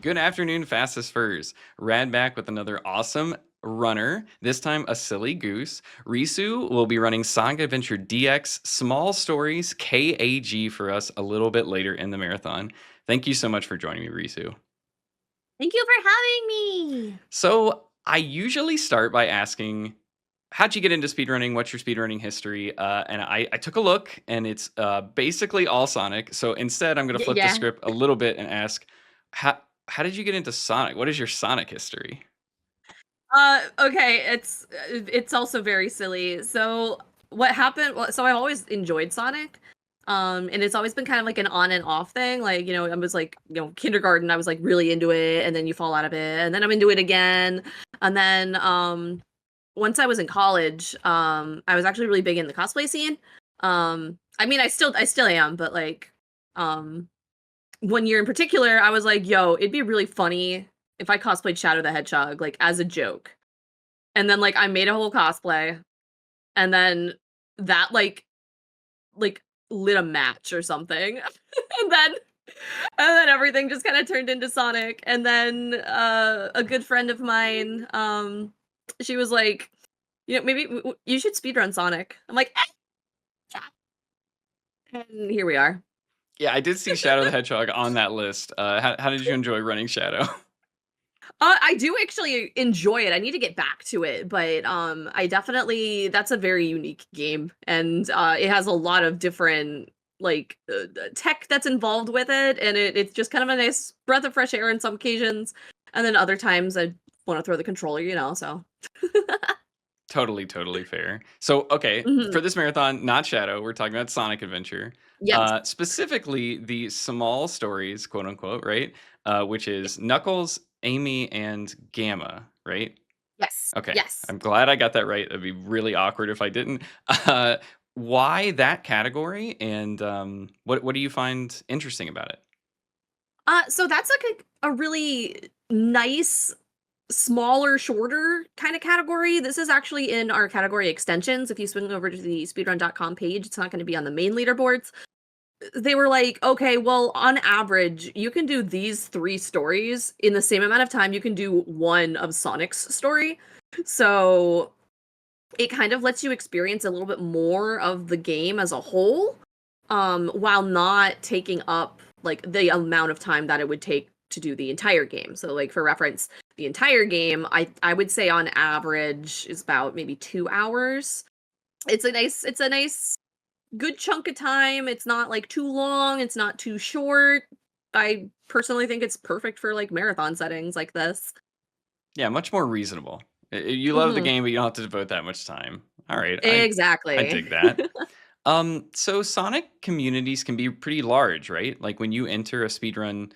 Good afternoon, Fastest Furs. Rad back with another awesome runner, this time a silly goose. Risu will be running Sonic Adventure DX Small Stories KAG for us a little bit later in the marathon. Thank you so much for joining me, Risu. Thank you for having me. So, I usually start by asking, how'd you get into speedrunning? What's your speedrunning history? And I took a look, and it's basically all Sonic. So instead, I'm going to flip the Yeah. script a little bit and ask, how how did you get into Sonic? What is your Sonic history? Okay, it's also very silly. So what happened? So I always enjoyed Sonic. And it's always been kind of like an on and off thing. Like, I was like, kindergarten, I was like really into it, and then you fall out of it, and then I'm into it again. And then once I was in college, I was actually really big in the cosplay scene. I mean I still am, but like um one year in particular, I was like, yo, it'd be really funny if I cosplayed Shadow the Hedgehog, like, as a joke. And then, like, I made a whole cosplay, and then that, like, lit a match or something. And then everything just kinda turned into Sonic, and then, a good friend of mine, she was like, "Maybe you should speedrun Sonic." I'm like, and here we are. Yeah, I did see Shadow the Hedgehog on that list. How did you enjoy running Shadow? I do actually enjoy it. I need to get back to it, but I definitely that's a very unique game, and it has a lot of different like tech that's involved with it, and it's just kind of a nice breath of fresh air in some occasions, and then other times I want to throw the controller. So. Totally, totally fair. So, okay, Mhm. for this marathon, not Shadow, we're talking about Sonic Adventure. Yes. Specifically the small stories, quote unquote, right? Which Yeah. is Knuckles, Amy, and Gamma, right? Yes. Okay, Yes. I'm glad I got that right. It'd be really awkward if I didn't. Uh, why that category, and what do you find interesting about it? So that's like a really nice smaller, shorter kind of category. This is actually in our category extensions. If you swing over to the speedrun.com page, it's not going to be on the main leaderboards. They were like, okay, well, on average, you can do these three stories in the same amount of time you can do one of Sonic's story. So it kind of lets you experience a little bit more of the game as a whole, while not taking up like the amount of time that it would take to do the entire game. So like for reference, the entire game I would say on average is about maybe 2 hours. It's a nice good chunk of time. It's not like too long, it's not too short. I personally think it's perfect for like marathon settings like this. Yeah, much more reasonable. You love the Mhm. game, but you don't have to devote that much time. All right, I Exactly. dig that. So Sonic communities can be pretty large, right? Like when you enter a speedrun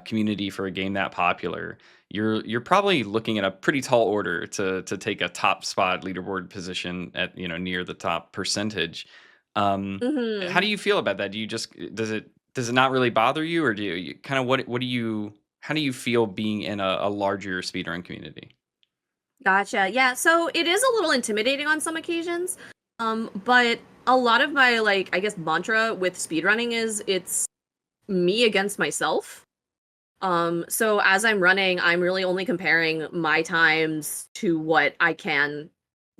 community for a game that popular, you're probably looking at a pretty tall order to take a top spot leaderboard position at near the top percentage. How Mhm. do you feel about that? Do you just does it not really bother you, or do you kind of what do you how do you feel being in a larger speedrun community? Gotcha. Yeah, so it is a little intimidating on some occasions. But a lot of my like I guess mantra with speedrunning is it's me against myself. So as I'm running, I'm really only comparing my times to what I can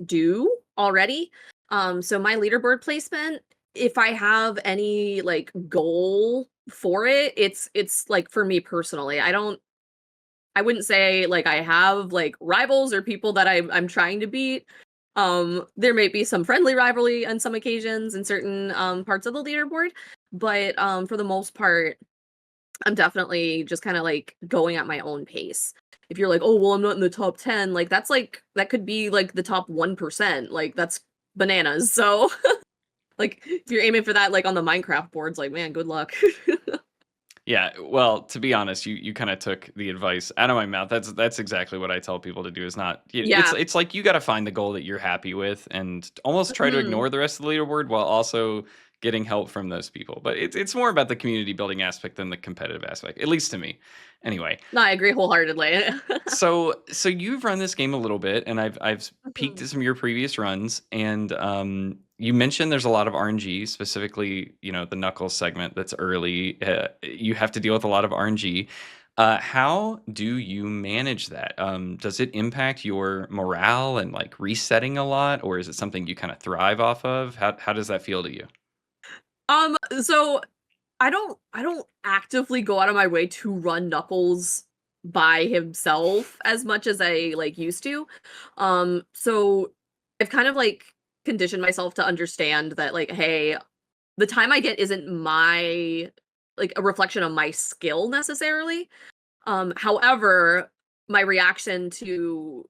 do already. So my leaderboard placement, if I have any like goal for it, it's like for me personally. I wouldn't say like I have like rivals or people that I'm trying to beat. There may be some friendly rivalry on some occasions in certain parts of the leaderboard, but for the most part, I'm definitely just kind of like going at my own pace. If you're like, oh well, I'm not in the top 10, like that could be like the top 1%. Like that's bananas. So like if you're aiming for that like on the Minecraft boards, like man, good luck. Yeah, well, to be honest, you kind of took the advice out of my mouth. That's exactly what I tell people to do. Is not Yeah. it's like you got to find the goal that you're happy with, and almost try to Mhm. ignore the rest of the leaderboard while also getting help from those people. But it's more about the community building aspect than the competitive aspect, at least to me. Anyway, No, I agree wholeheartedly. so you've run this game a little bit, and I've peeked Mhm. at some of your previous runs, and you mentioned there's a lot of RNG, specifically the Knuckles segment that's early. You have to deal with a lot of RNG. How do you manage that? Does it impact your morale and like resetting a lot, or is it something you kind of thrive off of? How does that feel to you? So I don't actively go out of my way to run Knuckles by himself as much as I like used to. So I've kind of like conditioned myself to understand that like, hey, the time I get isn't my like a reflection of my skill necessarily. However, my reaction to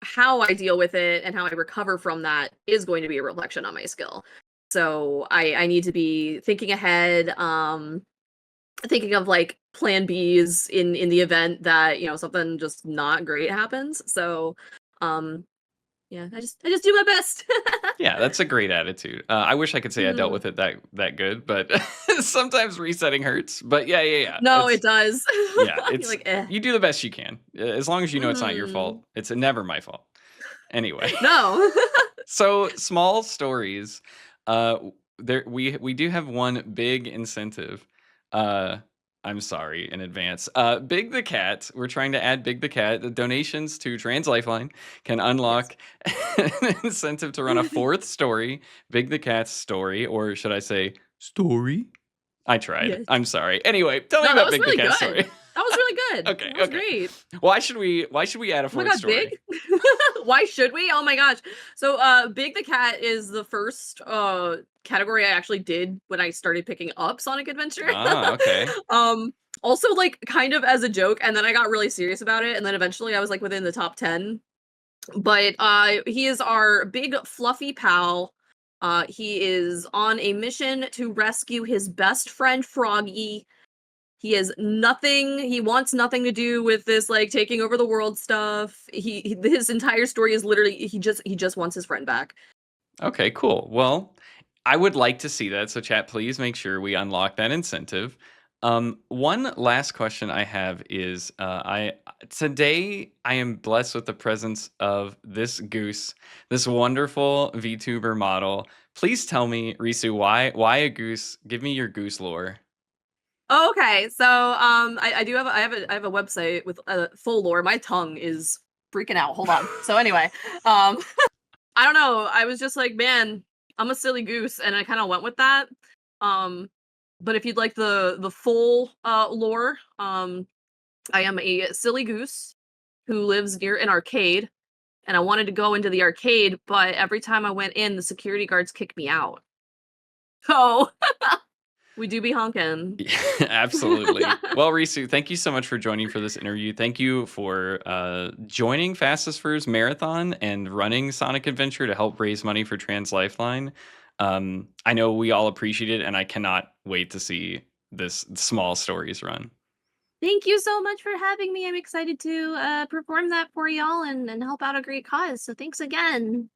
how I deal with it and how I recover from that is going to be a reflection on my skill. So I need to be thinking ahead, thinking of like plan Bs in the event that, something just not great happens. So um yeah, I just do my best. Yeah, that's a great attitude. I wish I could say I dealt Mhm. with it that good, but sometimes resetting hurts. But yeah, yeah, yeah. No, it does. Yeah, You're it's like, eh. you do the best you can, as long as you know it's not your Mhm. fault. It's never my fault. Anyway. No. So small stories. There we do have one big incentive. Uh, I'm sorry in advance. Big the cat. We're trying to add Big the cat. The donations to Trans Lifeline can Yes. unlock an incentive to run a fourth story, Big the cat's story, or should I say story? I tried. Yes. I'm sorry. Anyway, tell me No, that about was Big the really cat good. story. That was really good. Okay, That was okay. great. Why should we add a Oh my fourth god, Big? story? Why should we? Oh my gosh. So, Big the Cat is the first, category I actually did when I started picking up Sonic Adventure. Ah, okay. Um, Also, like, kind of as a joke, and then I got really serious about it, and then eventually I was, like, within the top 10. But, he is our big fluffy pal. He is on a mission to rescue his best friend, Froggy. He wants nothing to do with this, like, taking over the world stuff. His entire story is literally he just wants his friend back. Okay, cool. Well, I would like to see that. So, chat, please make sure we unlock that incentive. One last question I have is, I today I am blessed with the presence of this goose, this wonderful VTuber model. Please tell me, Risu, why a goose? Give me your goose lore. Okay, so, I do have I have a website with, full lore. My tongue is freaking out, hold on. So anyway, um, I don't know, I was just like, "Man, I'm a silly goose," and I kinda went with that. Um, but if you'd like the full, lore, I am a silly goose who lives near an arcade, and I wanted to go into the arcade, but every time I went in, the security guards kicked me out. So, we do be honking. Yeah, absolutely. Well, Risu, thank you so much for joining for this interview. Thank you for joining Fastest Furs Marathon and running Sonic Adventure to help raise money for Trans Lifeline. I know we all appreciate it, and I cannot wait to see this small stories run. Thank you so much for having me. I'm excited to perform that for y'all and help out a great cause. So thanks again.